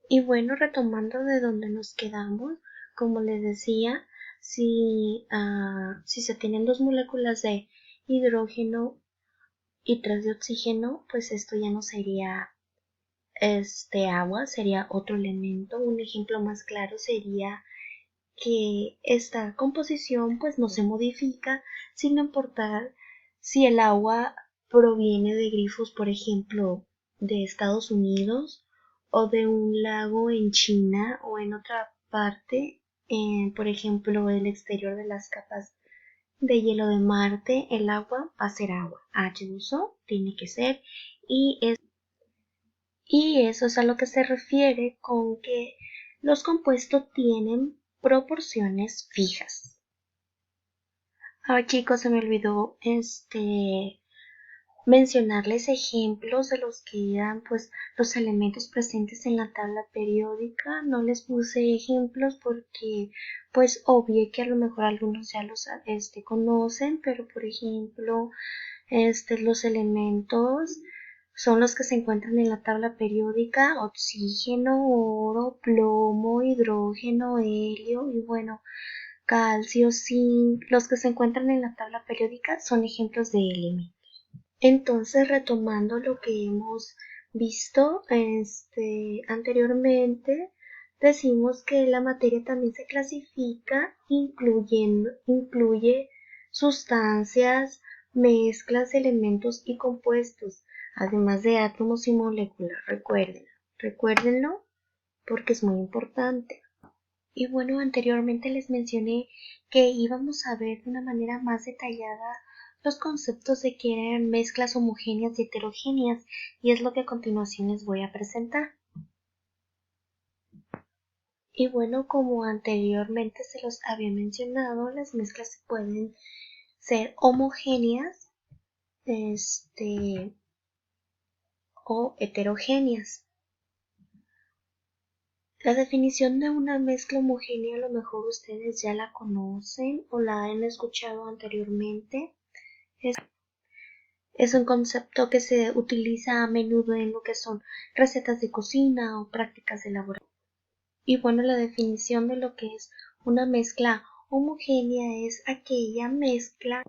Y bueno, retomando de donde nos quedamos, como les decía, si se tienen dos moléculas de hidrógeno y tres de oxígeno, pues esto ya no sería agua, sería otro elemento. Un ejemplo más claro sería que esta composición pues no se modifica sin importar si el agua proviene de grifos, por ejemplo, de Estados Unidos o de un lago en China o en otra parte, por ejemplo, el exterior de las capas de hielo de Marte. El agua va a ser agua, H2O tiene que ser, y, y eso es a lo que se refiere con que los compuestos tienen proporciones fijas. Ahora chicos, se me olvidó mencionarles ejemplos de los que eran pues los elementos presentes en la tabla periódica. No les puse ejemplos porque pues obvié que a lo mejor algunos ya los conocen, pero por ejemplo los elementos son los que se encuentran en la tabla periódica: oxígeno, oro, plomo, hidrógeno, helio y bueno, calcio, zinc. Los que se encuentran en la tabla periódica son ejemplos de elementos. Entonces, retomando lo que hemos visto anteriormente, decimos que la materia también se clasifica incluye sustancias, mezclas, elementos y compuestos, además de átomos y moléculas. Recuérdenlo porque es muy importante. Y bueno, anteriormente les mencioné que íbamos a ver de una manera más detallada los conceptos de qué eran mezclas homogéneas y heterogéneas, y es lo que a continuación les voy a presentar. Y bueno, como anteriormente se los había mencionado, las mezclas pueden ser homogéneas, o heterogéneas. La definición de una mezcla homogénea a lo mejor ustedes ya la conocen o la han escuchado anteriormente. Es un concepto que se utiliza a menudo en lo que son recetas de cocina o prácticas de laboratorio. Y bueno, la definición de lo que es una mezcla homogénea es aquella mezcla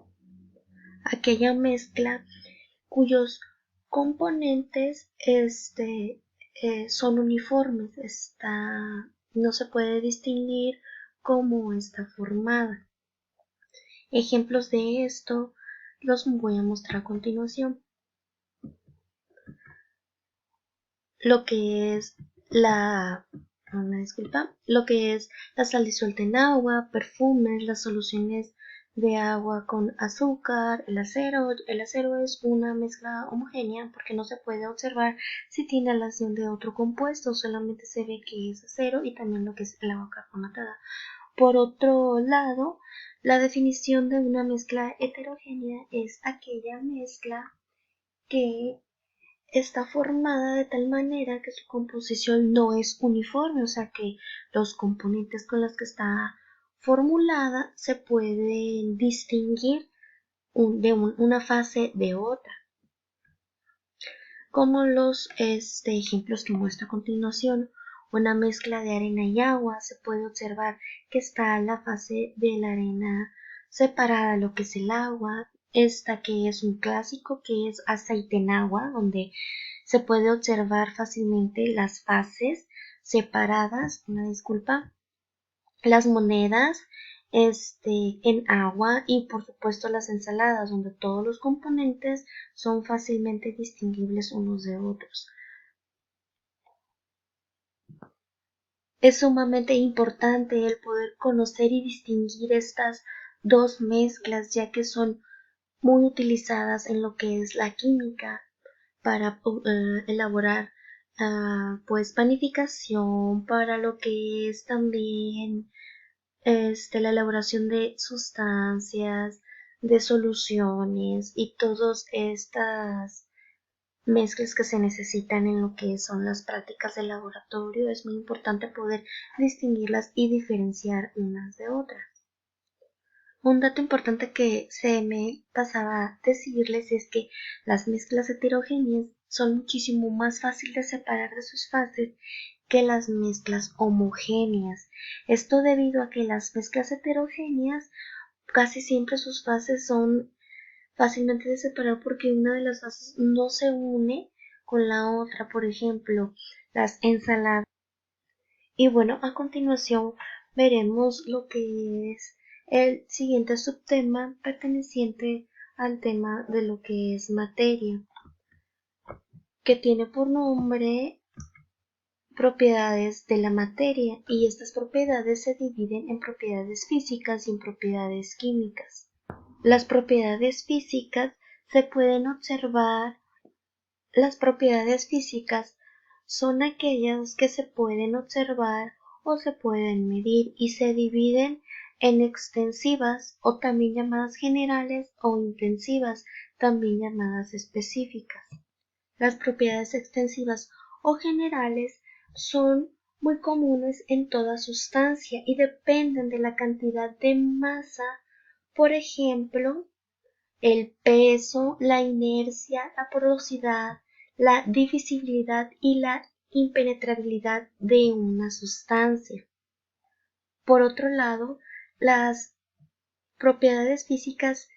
cuyos componentes son uniformes. No se puede distinguir cómo está formada. Ejemplos de esto los voy a mostrar a continuación. Lo que es lo que es la sal disuelta en agua, perfumes, las soluciones de agua con azúcar, el acero. El acero es una mezcla homogénea porque no se puede observar si tiene aleación de otro compuesto, solamente se ve que es acero, y también lo que es el agua carbonatada. Por otro lado, la definición de una mezcla heterogénea es aquella mezcla que está formada de tal manera que su composición no es uniforme, o sea que los componentes con los que está formulada se pueden distinguir de una fase de otra, como los ejemplos que muestro a continuación. Una mezcla de arena y agua, se puede observar que está la fase de la arena separada de lo que es el agua. Esta que es un clásico, que es aceite en agua, donde se puede observar fácilmente las fases separadas, las monedas en agua, y por supuesto las ensaladas, donde todos los componentes son fácilmente distinguibles unos de otros. Es sumamente importante el poder conocer y distinguir estas dos mezclas, ya que son muy utilizadas en lo que es la química para elaborar pues panificación, para lo que es también la elaboración de sustancias, de soluciones y todas estas mezclas que se necesitan en lo que son las prácticas de laboratorio. Es muy importante poder distinguirlas y diferenciar unas de otras. Un dato importante que se me pasaba decirles es que las mezclas heterogéneas son muchísimo más fáciles de separar de sus fases que las mezclas homogéneas. Esto debido a que las mezclas heterogéneas casi siempre sus fases son fácilmente de separar porque una de las fases no se une con la otra, por ejemplo, las ensaladas. Y bueno, a continuación veremos lo que es el siguiente subtema perteneciente al tema de lo que es materia, que tiene por nombre propiedades de la materia, y estas propiedades se dividen en propiedades físicas y en propiedades químicas. Las propiedades físicas se pueden observar. Las propiedades físicas son aquellas que se pueden observar o se pueden medir y se dividen en extensivas o también llamadas generales o intensivas, también llamadas específicas. Las propiedades extensivas o generales son muy comunes en toda sustancia y dependen de la cantidad de masa, por ejemplo, el peso, la inercia, la porosidad, la divisibilidad y la impenetrabilidad de una sustancia. Por otro lado, las propiedades físicas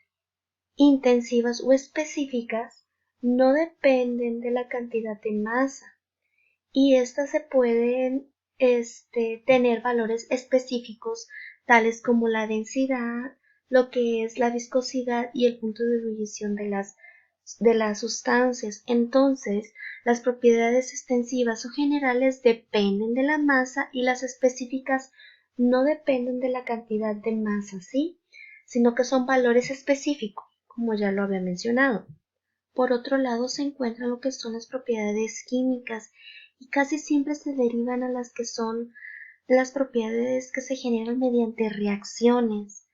intensivas o específicas no dependen de la cantidad de masa y estas se pueden tener valores específicos tales como la densidad, lo que es la viscosidad y el punto de ebullición de las sustancias. Entonces, las propiedades extensivas o generales dependen de la masa y las específicas no dependen de la cantidad de masa, ¿sí? Sino que son valores específicos, como ya lo había mencionado. Por otro lado, se encuentran lo que son las propiedades químicas y casi siempre se derivan a las que son las propiedades que se generan mediante reacciones.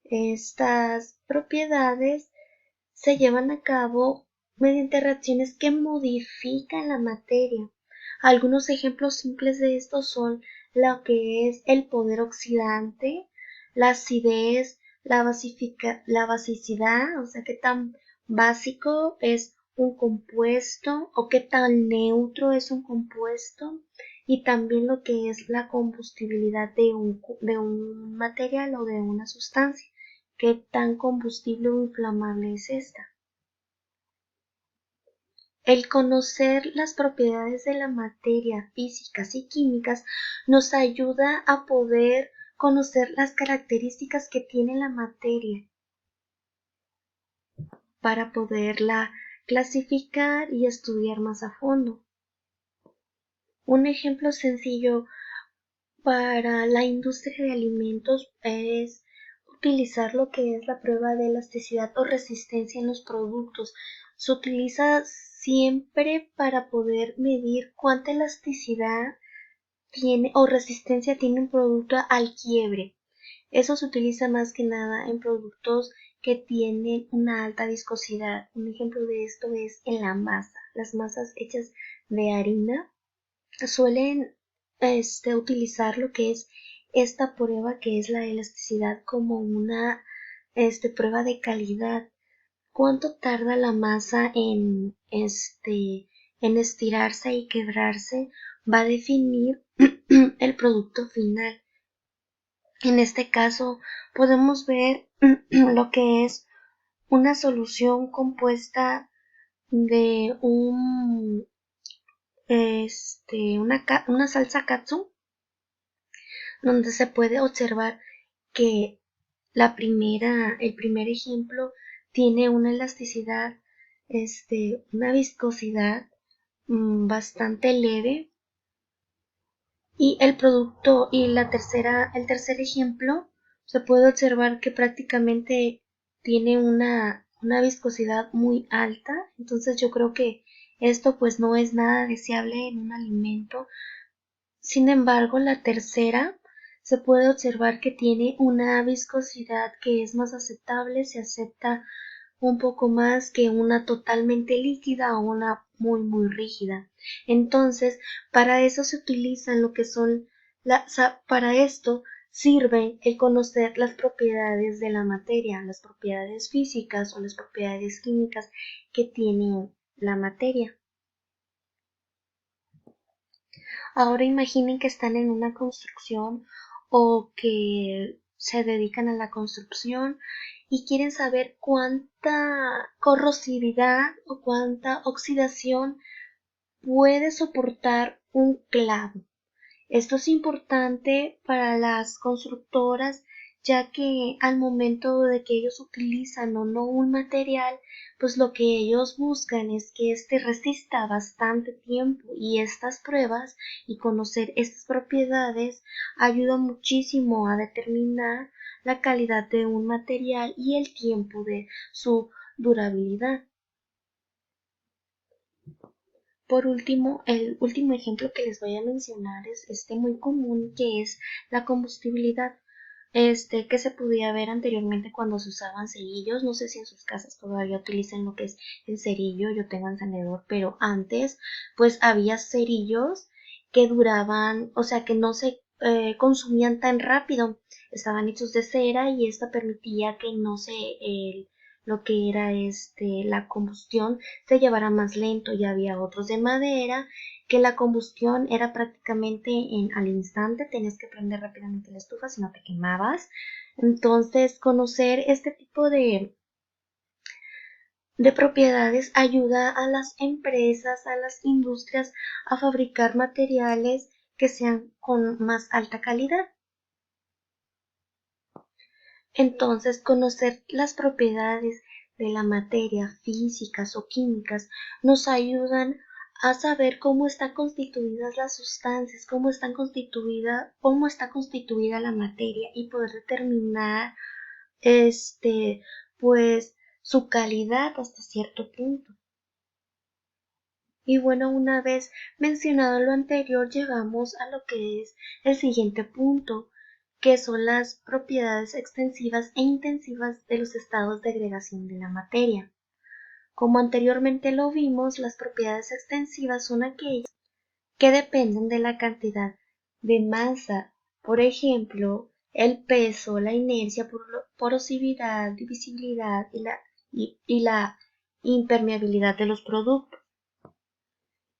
Estas propiedades se llevan a cabo mediante reacciones que modifican la materia. Algunos ejemplos simples de esto son lo que es el poder oxidante, la acidez, la basicidad, o sea, qué tan básico es un compuesto o qué tan neutro es un compuesto, y también lo que es la combustibilidad de un material o de una sustancia. ¿Qué tan combustible o inflamable es esta? El conocer las propiedades de la materia, físicas y químicas, nos ayuda a poder conocer las características que tiene la materia para poderla clasificar y estudiar más a fondo. Un ejemplo sencillo para la industria de alimentos es utilizar lo que es la prueba de elasticidad o resistencia en los productos. Se utiliza siempre para poder medir cuánta elasticidad tiene o resistencia tiene un producto al quiebre. Eso se utiliza más que nada en productos que tienen una alta viscosidad. Un ejemplo de esto es en la masa. Las masas hechas de harina suelen utilizar lo que es esta prueba, que es la elasticidad, como una prueba de calidad. ¿Cuánto tarda la masa en estirarse y quebrarse? Va a definir el producto final. En este caso podemos ver lo que es una solución compuesta de una salsa katsu, donde se puede observar que el primer ejemplo tiene una elasticidad, una viscosidad bastante leve, y el producto y el tercer ejemplo se puede observar que prácticamente tiene una viscosidad muy alta. Entonces yo creo que esto pues no es nada deseable en un alimento. Sin embargo, la tercera se puede observar que tiene una viscosidad que es más aceptable, se acepta un poco más que una totalmente líquida o una muy rígida. Entonces, para eso se utilizan lo que son para esto sirve el conocer las propiedades de la materia, las propiedades físicas o las propiedades químicas que tiene la materia. Ahora imaginen que están en una construcción o que se dedican a la construcción y quieren saber cuánta corrosividad o cuánta oxidación puede soportar un clavo. Esto es importante para las constructoras, ya que al momento de que ellos utilizan o no un material, pues lo que ellos buscan es que éste resista bastante tiempo, y estas pruebas y conocer estas propiedades ayudan muchísimo a determinar la calidad de un material y el tiempo de su durabilidad. Por último, el último ejemplo que les voy a mencionar es muy común, que es la combustibilidad, que se podía ver anteriormente cuando se usaban cerillos. No sé si en sus casas todavía utilizan lo que es el cerillo, yo tengo encendedor, pero antes pues había cerillos que duraban, o sea que no se consumían tan rápido, estaban hechos de cera y esta permitía que no se lo que era la combustión se llevara más lento, y había otros de madera que la combustión era prácticamente al instante, tenías que prender rápidamente la estufa si no te quemabas. Entonces, conocer este tipo de propiedades ayuda a las empresas, a las industrias a fabricar materiales que sean con más alta calidad. Entonces, conocer las propiedades de la materia, físicas o químicas, nos ayudan a saber cómo están constituidas las sustancias, cómo está constituida la materia, y poder determinar pues su calidad hasta cierto punto. Y bueno, una vez mencionado lo anterior, llegamos a lo que es el siguiente punto, que son las propiedades extensivas e intensivas de los estados de agregación de la materia. Como anteriormente lo vimos, las propiedades extensivas son aquellas que dependen de la cantidad de masa, por ejemplo, el peso, la inercia, porosidad, divisibilidad y la impermeabilidad de los productos.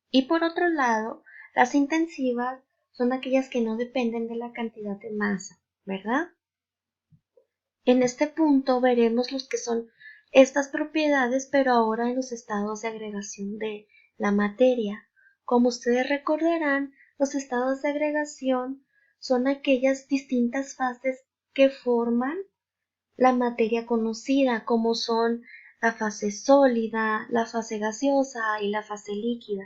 Y por otro lado, las intensivas son aquellas que no dependen de la cantidad de masa, ¿verdad? En este punto veremos los que son estas propiedades, pero ahora en los estados de agregación de la materia. Como ustedes recordarán, los estados de agregación son aquellas distintas fases que forman la materia conocida, como son la fase sólida, la fase gaseosa y la fase líquida.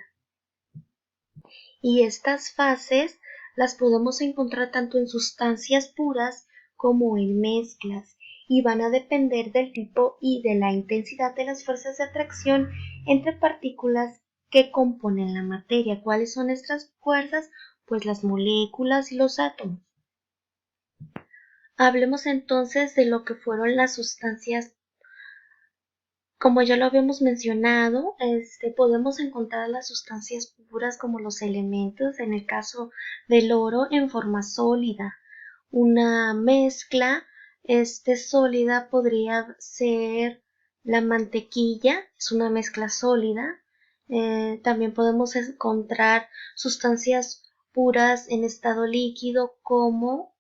Y estas fases las podemos encontrar tanto en sustancias puras como en mezclas, y van a depender del tipo y de la intensidad de las fuerzas de atracción entre partículas que componen la materia. ¿Cuáles son estas fuerzas? Pues las moléculas y los átomos. Hablemos entonces de lo que fueron las sustancias. Como ya lo habíamos mencionado, podemos encontrar las sustancias puras como los elementos, en el caso del oro, en forma sólida. Una mezcla sólida podría ser la mantequilla, es una mezcla sólida. También podemos encontrar sustancias puras en estado líquido como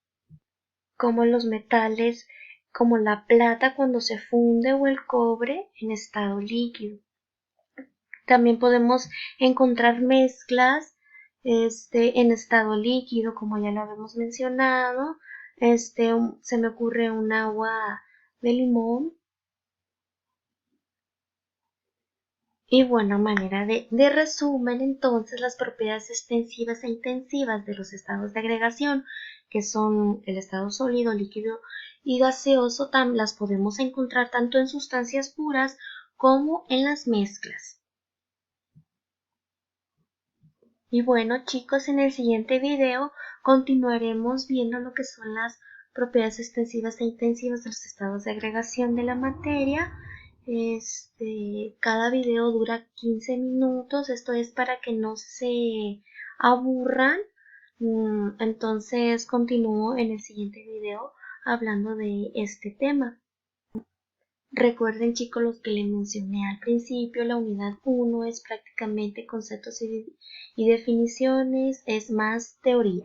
los metales, como la plata cuando se funde, o el cobre en estado líquido. También podemos encontrar mezclas en estado líquido, como ya lo habíamos mencionado. Se me ocurre un agua de limón. Y bueno, a manera de resumen, entonces, las propiedades extensivas e intensivas de los estados de agregación, que son el estado sólido, líquido y gaseoso, las podemos encontrar tanto en sustancias puras como en las mezclas. Y bueno, chicos, en el siguiente video continuaremos viendo lo que son las propiedades extensivas e intensivas de los estados de agregación de la materia. Cada video dura 15 minutos, esto es para que no se aburran. Entonces continúo en el siguiente video hablando de este tema. Recuerden chicos los que les mencioné al principio, la unidad 1 es prácticamente conceptos y definiciones, es más teoría.